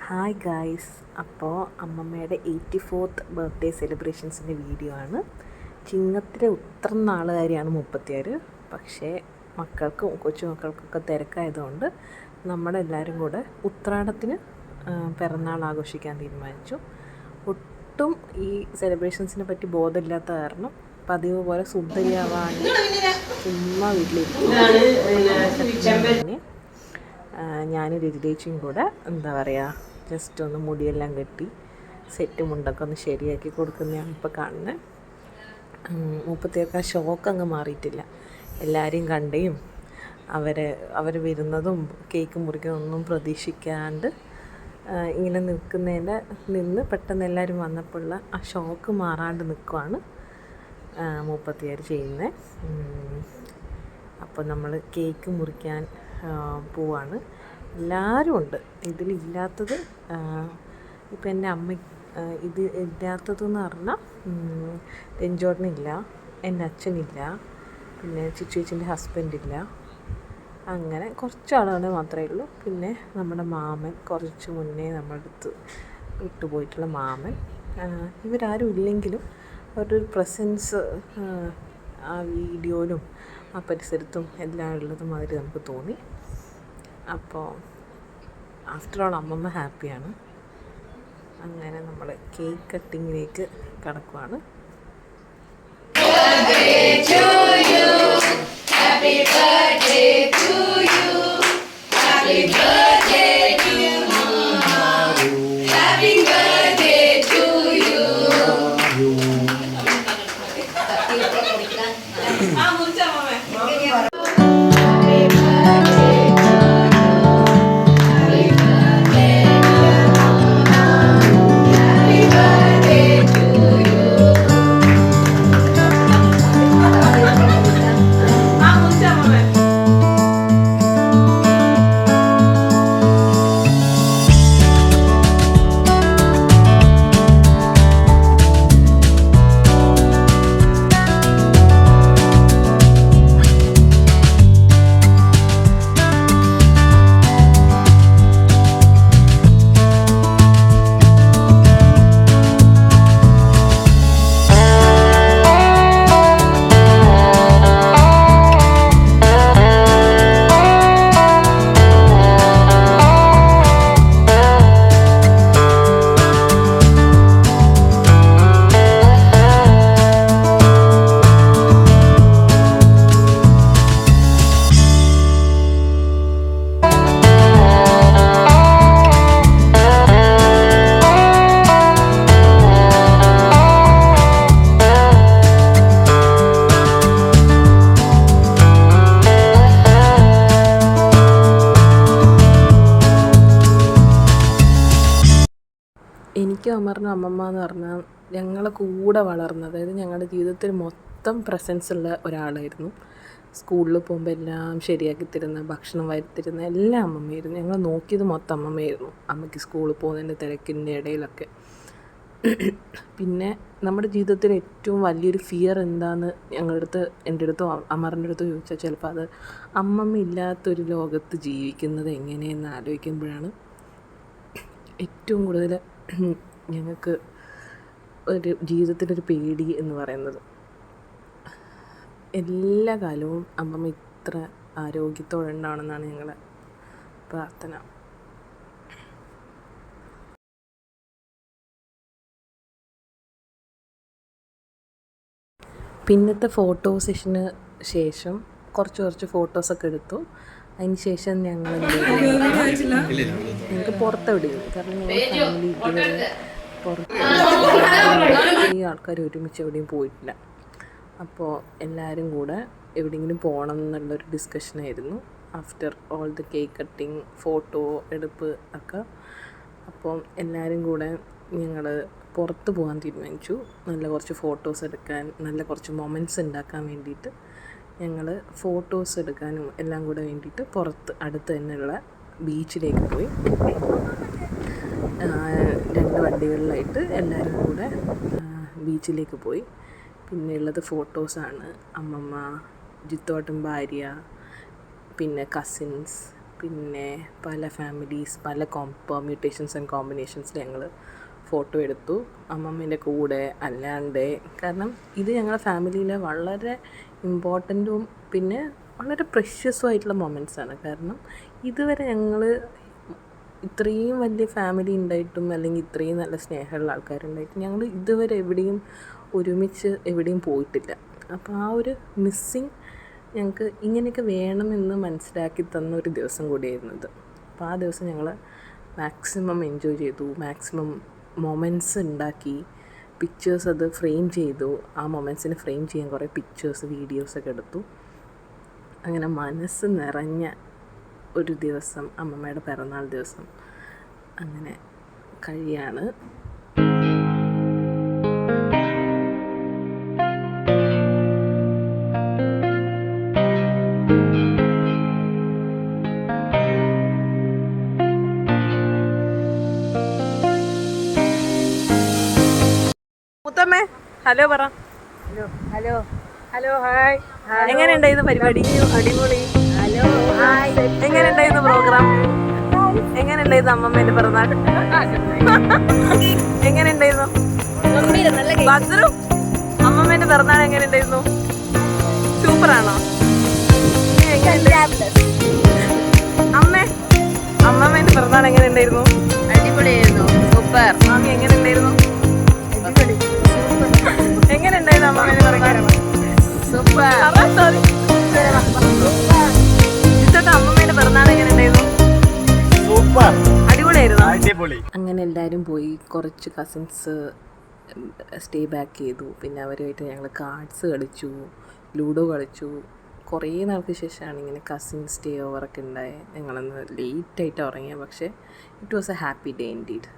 Hi guys, അപ്പോൾ അമ്മമ്മയുടെ 84th birthday സെലിബ്രേഷൻസിൻ്റെ video ആണ്. ചിങ്ങത്തിലെ ഉത്രം നാളുകാരിയാണ് 36. പക്ഷേ കൊച്ചുമക്കൾക്കൊക്കെ തിരക്കായതുകൊണ്ട് നമ്മളെല്ലാവരും കൂടെ ഉത്രാടത്തിന് പിറന്നാൾ ആഘോഷിക്കാൻ തീരുമാനിച്ചു. ഒട്ടും ഈ സെലിബ്രേഷൻസിനെ പറ്റി ബോധമില്ലാത്ത കാരണം പതിവ് പോലെ സുന്ദരിയാവാൻ ചുമ്മാ വീട്ടിലിരിക്കും. ഞാനും രജിതേച്ചിയും കൂടെ എന്താ പറയുക, ജസ്റ്റ് ഒന്ന് മുടിയെല്ലാം കെട്ടി സെറ്റ് മുണ്ടൊക്കെ ഒന്ന് ശരിയാക്കി കൊടുക്കുന്നതാണ് ഇപ്പോൾ കാണുന്നത്. 36 ഷോക്ക് അങ്ങ് മാറിയിട്ടില്ല. എല്ലാവരെയും കണ്ടേയും അവർ വരുന്നതും കേക്ക് മുറിക്കുന്നതൊന്നും പ്രതീക്ഷിക്കാണ്ട് ഇങ്ങനെ നിന്ന് പെട്ടെന്ന് എല്ലാവരും വന്നപ്പോഴുള്ള ആ ഷോക്ക് മാറാണ്ട് നിൽക്കുവാണ് 36 ചെയ്യുന്നത്. അപ്പോൾ നമ്മൾ കേക്ക് മുറിക്കാൻ പോവാണ്. എല്ലാവരും ഉണ്ട്. ഇതിലില്ലാത്തത് ഇപ്പം എൻ്റെ അമ്മ ഇത് ഇല്ലാത്തതെന്ന് പറഞ്ഞാൽ രഞ്ജോട്ടനില്ല, എൻ്റെ അച്ഛനില്ല, പിന്നെ ചിച്ചുവേച്ചിൻ്റെ ഹസ്ബൻഡില്ല. അങ്ങനെ കുറച്ച് ആളുകൾ മാത്രമേ ഉള്ളൂ. പിന്നെ നമ്മുടെ മാമൻ, കുറച്ച് മുന്നേ നമ്മുടെ അടുത്ത് വിട്ടുപോയിട്ടുള്ള മാമൻ. ഇവരാരും ഇല്ലെങ്കിലും അവരുടെ ഒരു പ്രസൻസ് ആ വീഡിയോയിലും ആ പരിസരത്തും എല്ലാം ഉള്ളതും മാതിരി നമുക്ക് തോന്നി. അപ്പോൾ ആഫ്റ്റർ ഓൾ അമ്മമ്മ ഹാപ്പിയാണ്. അങ്ങനെ നമ്മൾ കേക്ക് കട്ടിങ്ങിലേക്ക് കടക്കുവാണ്. എനിക്കും അമറിനും അമ്മമ്മ എന്ന് പറഞ്ഞാൽ ഞങ്ങളെ കൂടെ വളർന്നത്, അതായത് ഞങ്ങളുടെ ജീവിതത്തിൽ മൊത്തം പ്രസൻസ് ഉള്ള ഒരാളായിരുന്നു. സ്കൂളിൽ പോകുമ്പോൾ എല്ലാം ശരിയാക്കി തരുന്ന, ഭക്ഷണം വരുത്തിരുന്ന എല്ലാം അമ്മമ്മയായിരുന്നു. ഞങ്ങൾ നോക്കിയത് മൊത്തം അമ്മമ്മയായിരുന്നു. അമ്മയ്ക്ക് സ്കൂളിൽ പോകുന്നതിൻ്റെ തിരക്കിൻ്റെ ഇടയിലൊക്കെ. പിന്നെ നമ്മുടെ ജീവിതത്തിൽ ഏറ്റവും വലിയൊരു ഫിയർ എന്താണെന്ന് എൻ്റെ അടുത്തോ അമറിൻ്റെ അടുത്തോ ചോദിച്ചാൽ ചിലപ്പോൾ അത് അമ്മമ്മ ഇല്ലാത്തൊരു ലോകത്ത് ജീവിക്കുന്നത് എങ്ങനെയെന്ന് ആലോചിക്കുമ്പോഴാണ് ഏറ്റവും കൂടുതൽ ഞങ്ങൾക്ക് ഒരു ജീവിതത്തിലൊരു പേടി എന്ന് പറയുന്നത്. എല്ലാ കാലവും അമ്മമ്മ ഇത്ര ആരോഗ്യത്തോടെ ഉണ്ടാവണമെന്നാണ് ഞങ്ങളുടെ പ്രാർത്ഥന. പിന്നത്തെ ഫോട്ടോ സെഷന് ശേഷം കുറച്ച് ഫോട്ടോസൊക്കെ എടുത്തു. അതിന് ശേഷം ഞങ്ങൾ ഞങ്ങൾക്ക് പുറത്തെവിടെയും, കാരണം ഞങ്ങൾ ഫാമിലി ഇതുവരെ പുറത്ത് ഈ ആൾക്കാർ ഒരുമിച്ച് എവിടെയും പോയിട്ടില്ല. അപ്പോൾ എല്ലാവരും കൂടെ എവിടെയെങ്കിലും പോകണം എന്നുള്ളൊരു ഡിസ്കഷനായിരുന്നു after all the cake cutting, photo എടുപ്പ് ഒക്കെ. അപ്പോൾ എല്ലാവരും കൂടെ ഞങ്ങൾ പുറത്ത് പോകാൻ തീരുമാനിച്ചു. നല്ല കുറച്ച് ഫോട്ടോസ് എടുക്കാൻ, നല്ല കുറച്ച് മൊമെൻറ്റ്സ് ഉണ്ടാക്കാൻ വേണ്ടിയിട്ട് ഞങ്ങൾ ഫോട്ടോസ് എടുക്കാനും എല്ലാം കൂടെ വേണ്ടിയിട്ട് പുറത്ത് അടുത്ത് തന്നെയുള്ള ബീച്ചിലേക്ക് പോയി. 2 വണ്ടികളിലായിട്ട് എല്ലാവരും കൂടെ ബീച്ചിലേക്ക് പോയി. പിന്നെയുള്ളത് ഫോട്ടോസാണ്. അമ്മമ്മ, ജിത്തോട്ടൻ ഭാര്യ, പിന്നെ കസിൻസ്, പിന്നെ പല ഫാമിലീസ്, പല പെർമ്യൂട്ടേഷൻസ് ആൻഡ് കോമ്പിനേഷൻസിൽ ഞങ്ങൾ ഫോട്ടോ എടുത്തു, അമ്മമ്മേൻ്റെ കൂടെ അല്ലാണ്ട്. കാരണം ഇത് ഞങ്ങളുടെ ഫാമിലിയിലെ വളരെ ഇമ്പോർട്ടൻറ്റും പിന്നെ വളരെ പ്രഷ്യസും ആയിട്ടുള്ള മൊമെൻറ്റ്സാണ്. കാരണം ഇതുവരെ ഞങ്ങൾ ഇത്രയും വലിയ ഫാമിലി ഉണ്ടായിട്ടും അല്ലെങ്കിൽ ഇത്രയും നല്ല സ്നേഹമുള്ള ആൾക്കാരുണ്ടായിട്ടും ഞങ്ങൾ ഇതുവരെ എവിടെയും ഒരുമിച്ച് എവിടെയും പോയിട്ടില്ല. അപ്പോൾ ആ ഒരു മിസ്സിങ് ഞങ്ങൾക്ക് ഇങ്ങനെയൊക്കെ വേണമെന്ന് മനസ്സിലാക്കി തന്ന ഒരു ദിവസം കൂടിയായിരുന്നത്. അപ്പോൾ ആ ദിവസം ഞങ്ങൾ മാക്സിമം എൻജോയ് ചെയ്തു, മാക്സിമം മൊമെൻറ്റ്സ് ഉണ്ടാക്കി, പിക്ചേഴ്സ് അത് ഫ്രെയിം ചെയ്തു. ആ മൊമെൻറ്റ്സിന് ഫ്രെയിം ചെയ്യാൻ കുറേ പിക്ചേഴ്സ്, വീഡിയോസൊക്കെ എടുത്തു. അങ്ങനെ മനസ്സ് നിറഞ്ഞ ഒരു ദിവസം, അമ്മമ്മയുടെ പിറന്നാൾ ദിവസം അങ്ങനെ കഴിയാണ്. മുത്തമ്മേ ഹലോ പറ. Hello hello hello hi. എങ്ങനെയുണ്ടായിരുന്നു പരിപാടി? അടിപൊളി. Hello hi. എങ്ങനെയുണ്ടായിരുന്നു പ്രോഗ്രാം? എങ്ങനെയുണ്ടായിരുന്നു അമ്മമ്മേന്റെ പിറന്നാൾ? എങ്ങനെയുണ്ടായിരുന്നു? ഭദ്രു, അമ്മമ്മേന്റെ പിറന്നാൾ എങ്ങനെയുണ്ടായിരുന്നു? സൂപ്പറാണോ? അമ്മേ, അമ്മമ്മേന്റെ പിറന്നാൾ എങ്ങനെയുണ്ടായിരുന്നു? അടിപൊളിയായിരുന്നു. സൂപ്പർ. മാമി എങ്ങനെയുണ്ടായിരുന്നു? എങ്ങനെയുണ്ടായിരുന്നു അമ്മമ്മേന്റെ പിറന്നാൾ? സൂപ്പർ. ഇതൊക്കെ അമ്മമ്മേന്റെ പിറന്നാൾ എങ്ങനെയുണ്ടായിരുന്നു? സൂപ്പർ. അടിപൊളിയായിരുന്നു. അടിപൊളി. അങ്ങനെ എല്ലാവരും പോയി. കുറച്ച് കസിൻസ് സ്റ്റേ ബാക്ക് ചെയ്തു. പിന്നെ അവരുമായിട്ട് ഞങ്ങൾ കാർഡ്സ് കളിച്ചു, ലൂഡോ കളിച്ചു. കുറേ നാൾക്ക് ശേഷമാണ് ഇങ്ങനെ കസിൻ സ്റ്റേ ഓവറൊക്കെ ഉണ്ടായത്. ഞങ്ങളന്ന് ലേറ്റായിട്ട് ഉറങ്ങിയത്. പക്ഷേ it was A happy day indeed.